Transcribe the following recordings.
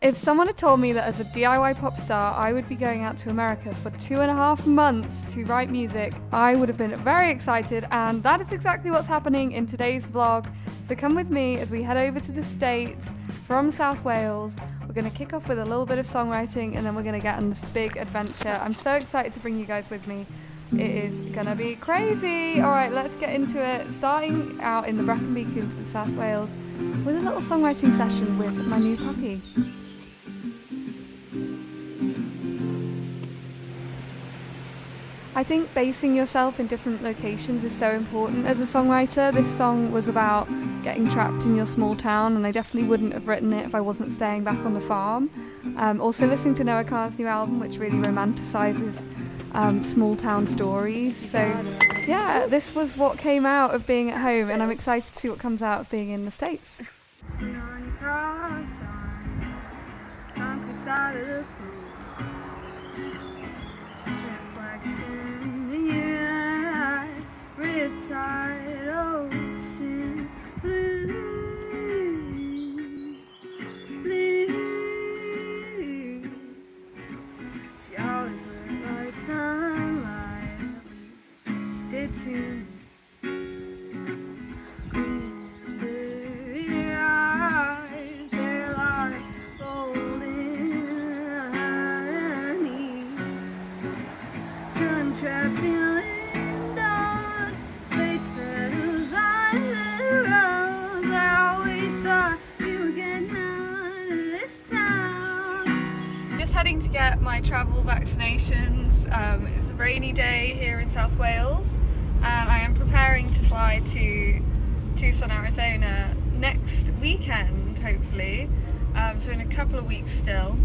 If someone had told me that as a DIY pop star I would be going out to America for 2.5 months to write music, I would have been very excited, and that is exactly what's happening in today's vlog. So come with me as we head over to the States from South Wales. We're going to kick off with a little bit of songwriting and then we're going to get on this big adventure. I'm so excited to bring you guys with me. It is gonna be crazy. Alright, let's get into it. Starting out in the Brecon Beacons in South Wales with a little songwriting session with my new puppy. I think basing yourself in different locations is so important as a songwriter. This song was about getting trapped in your small town, and I definitely wouldn't have written it if I wasn't staying back on the farm. Also listening to Noah Kahan's new album, which really romanticizes small town stories. So yeah, this was what came out of being at home, and I'm excited to see what comes out of being in the States. Riptide ocean blue, blue. She always looked like sunlight. She did too. Green eyes, they're like golden honey. Trapped in heading to get my travel vaccinations. It's a rainy day here in South Wales and I am preparing to fly to Tucson, Arizona next weekend, hopefully. So in a couple of weeks still.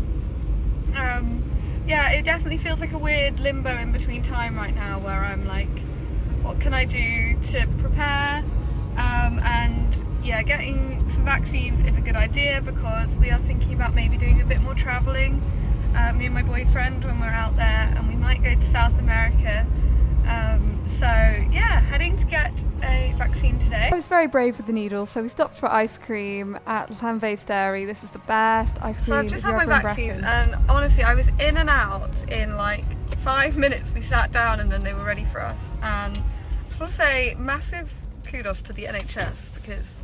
Yeah, it definitely feels like a weird limbo in between time right now where I'm like, what can I do to prepare? And yeah, getting some vaccines is a good idea because we are thinking about maybe doing a bit more traveling. Me and my boyfriend when we're out there, and we might go to South America. So yeah, heading to get a vaccine today. I was very brave with the needle, so we stopped for ice cream at Diaries. This is the best ice cream. So I've just had my vaccines, and honestly I was in and out in like 5 minutes. We sat down and then they were ready for us, and I just want to say massive kudos to the NHS because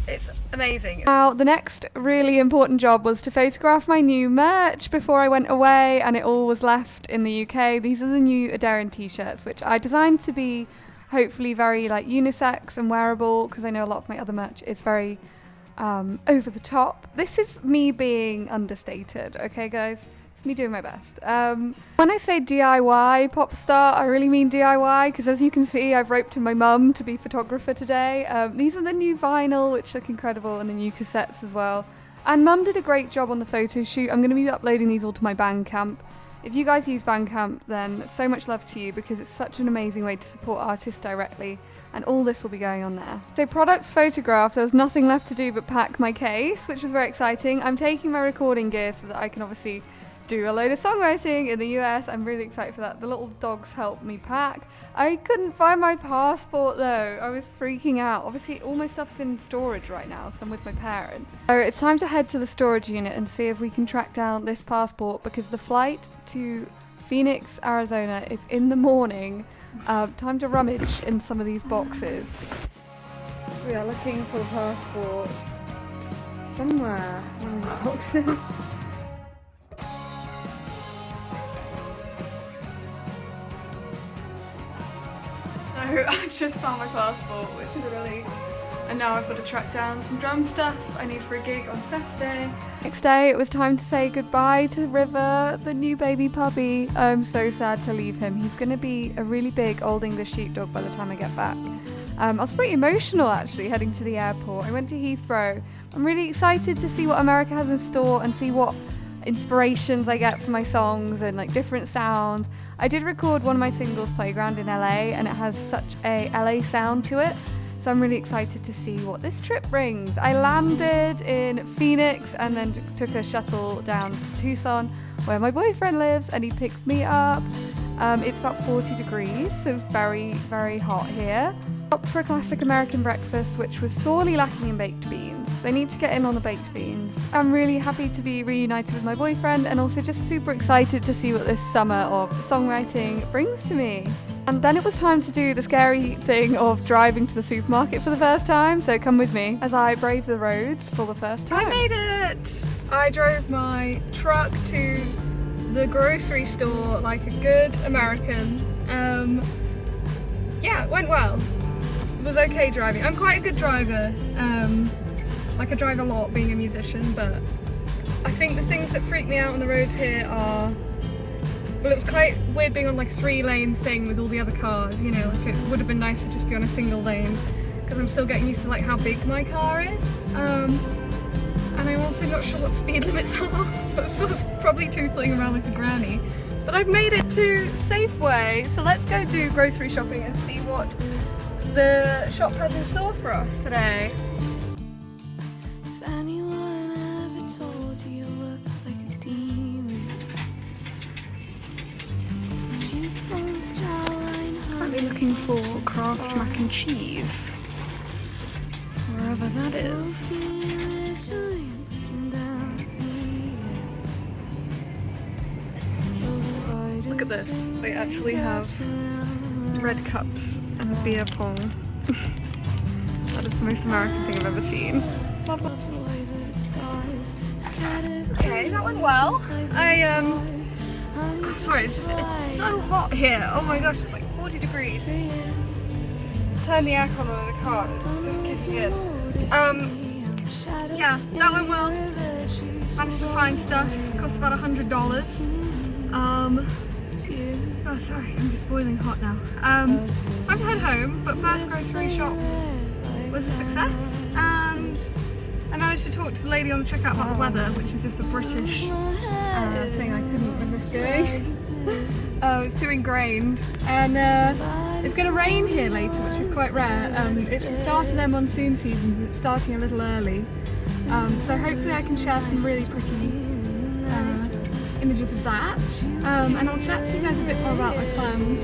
it's amazing. Now, the next really important job was to photograph my new merch before I went away, and it all was left in the UK. These are the new Adarian t-shirts, which I designed to be hopefully very like unisex and wearable, because I know a lot of my other merch is very over the top. This is me being understated, okay guys? It's me doing my best. When I say DIY pop star, I really mean DIY, because as you can see, I've roped in my mum to be photographer today. These are the new vinyl, which look incredible, and the new cassettes as well. And mum did a great job on the photo shoot. I'm going to be uploading these all to my Bandcamp. If you guys use Bandcamp, then so much love to you, because it's such an amazing way to support artists directly, and all this will be going on there. So products photographed, there was nothing left to do but pack my case, which was very exciting. I'm taking my recording gear so that I can obviously do a load of songwriting in the US. I'm really excited for that. The little dogs helped me pack. I couldn't find my passport though. I was freaking out. Obviously all my stuff's in storage right now because I'm with my parents. So it's time to head to the storage unit and see if we can track down this passport, because the flight to Phoenix, Arizona is in the morning. Time to rummage in some of these boxes. We are looking for the passport somewhere in these boxes. I've just found my passport, which is really... And now I've got to track down some drum stuff I need for a gig on Saturday. Next day it was time to say goodbye to River, the new baby puppy. I'm so sad to leave him. He's going to be a really big Old English sheepdog by the time I get back. I was pretty emotional actually heading to the airport. I went to Heathrow. I'm really excited to see what America has in store and see what inspirations I get from my songs and like different sounds. I did record one of my singles, Playground, in LA, and it has such a LA sound to it. So I'm really excited to see what this trip brings. I landed in Phoenix and then took a shuttle down to Tucson, where my boyfriend lives, and he picked me up. It's about 40 degrees, so it's very, very hot here. Stopped for a classic American breakfast, which was sorely lacking in baked beans. They need to get in on the baked beans. I'm really happy to be reunited with my boyfriend and also just super excited to see what this summer of songwriting brings to me. And then it was time to do the scary thing of driving to the supermarket for the first time, so come with me as I brave the roads for the first time. I made it! I drove my truck to the grocery store like a good American. Yeah, it went well. It was okay driving. I'm quite a good driver. Like I drive a lot being a musician, but I think the things that freak me out on the roads here are, well, it was quite weird being on like a 3-lane thing with all the other cars, you know, like it would have been nice to just be on a single lane because I'm still getting used to like how big my car is. And I'm also not sure what speed limits are, so it's sort of probably tootling around like a granny. But I've made it to Safeway, so let's go do grocery shopping and see what the shop has in store for us today. Has anyone ever told you you look like a demon? Currently looking for Kraft mac and cheese, wherever that is. Look at this, they actually have red cups and beer pong. That is the most American thing I've ever seen. Okay, that went well. Sorry, it's so hot here. Oh my gosh, it's like 40 degrees. Just turn the aircon on in the car, it's just kicking in. Yeah, that went well. Managed to find stuff, it cost about $100. Oh sorry, I'm just boiling hot now. Time to head home, but first grocery shop was a success, and I managed to talk to the lady on the checkout about the weather, which is just a British thing I couldn't resist doing. It's too ingrained, and it's going to rain here later, which is quite rare. It's the start of their monsoon season, so it's starting a little early. So hopefully I can share some really pretty images of that, and I'll chat to you guys a bit more about my plans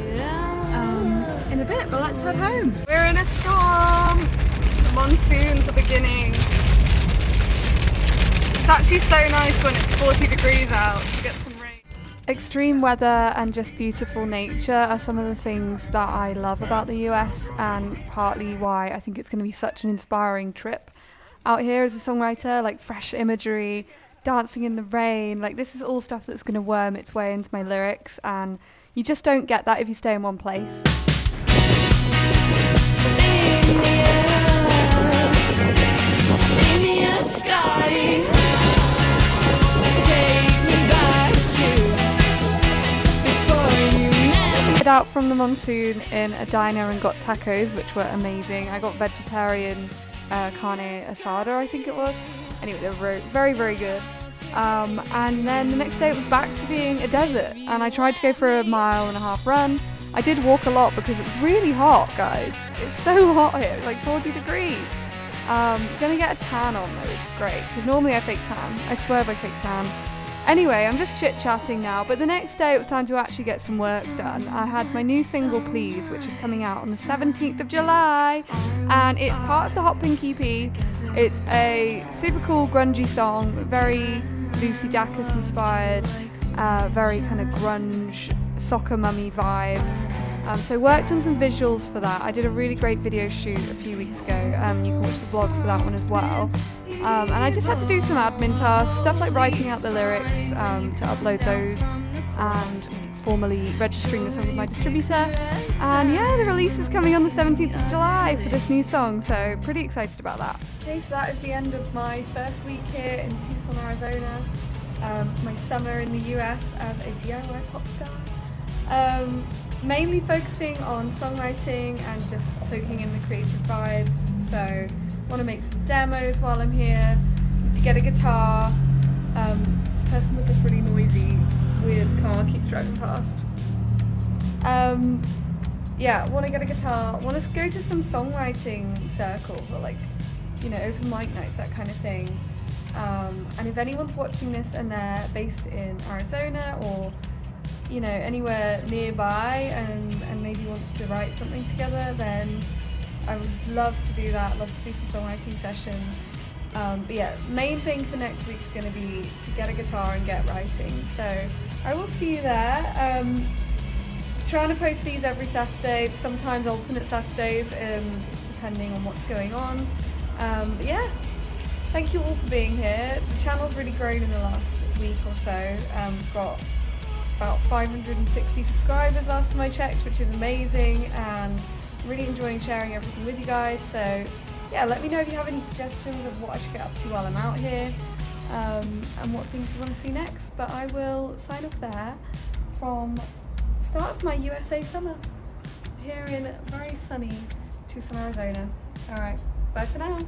in a bit, but let's head home. We're in a storm! The monsoons are beginning. It's actually so nice when it's 40 degrees out to get some rain. Extreme weather and just beautiful nature are some of the things that I love about the US, and partly why I think it's going to be such an inspiring trip out here as a songwriter, like fresh imagery, dancing in the rain, like this is all stuff that's going to worm its way into my lyrics, and you just don't get that if you stay in one place. Out from the monsoon in a diner and got tacos, which were amazing. I got vegetarian carne asada, I think it was. Anyway, they were very, very good. And then the next day it was back to being a desert, and I tried to go for a 1.5 mile run. I did walk a lot because it was really hot, guys. It's so hot here, like 40 degrees. Gonna get a tan on though, which is great, because normally I fake tan. I swear by fake tan. Anyway, I'm just chit-chatting now, but the next day it was time to actually get some work done. I had my new single, Please, which is coming out on the 17th of July, and it's part of the Hot Pink EP. It's a super cool grungy song, very Lucy Dacus inspired, very kind of grunge, soccer mummy vibes. So I worked on some visuals for that. I did a really great video shoot a few weeks ago. You can watch the vlog for that one as well. And I just had to do some admin tasks, stuff like writing out the lyrics to upload those and formally registering the song with my distributor. And yeah, the release is coming on the 17th of July for this new song, so pretty excited about that. Okay, so that is the end of my first week here in Tucson, Arizona. My summer in the US as a DIY pop star. Mainly focusing on songwriting and just soaking in the creative vibes. So want to make some demos while I'm here, need to get a guitar. This person with this really noisy, weird car keeps driving past. Yeah, want to get a guitar, want to go to some songwriting circles or like, you know, open mic nights, that kind of thing. And if anyone's watching this and they're based in Arizona or, you know, anywhere nearby and maybe wants to write something together, then I would love to do that, love to do some songwriting sessions. But yeah, main thing for next week is going to be to get a guitar and get writing. So I will see you there. Trying to post these every Saturday, sometimes alternate Saturdays, depending on what's going on. But yeah, thank you all for being here. The channel's really grown in the last week or so. We've got about 560 subscribers last time I checked, which is amazing, and I'm really enjoying sharing everything with you guys. So yeah, let me know if you have any suggestions of what I should get up to while I'm out here, and what things you want to see next. But I will sign off there from the start of my USA summer here in very sunny Tucson, Arizona. Alright, bye for now.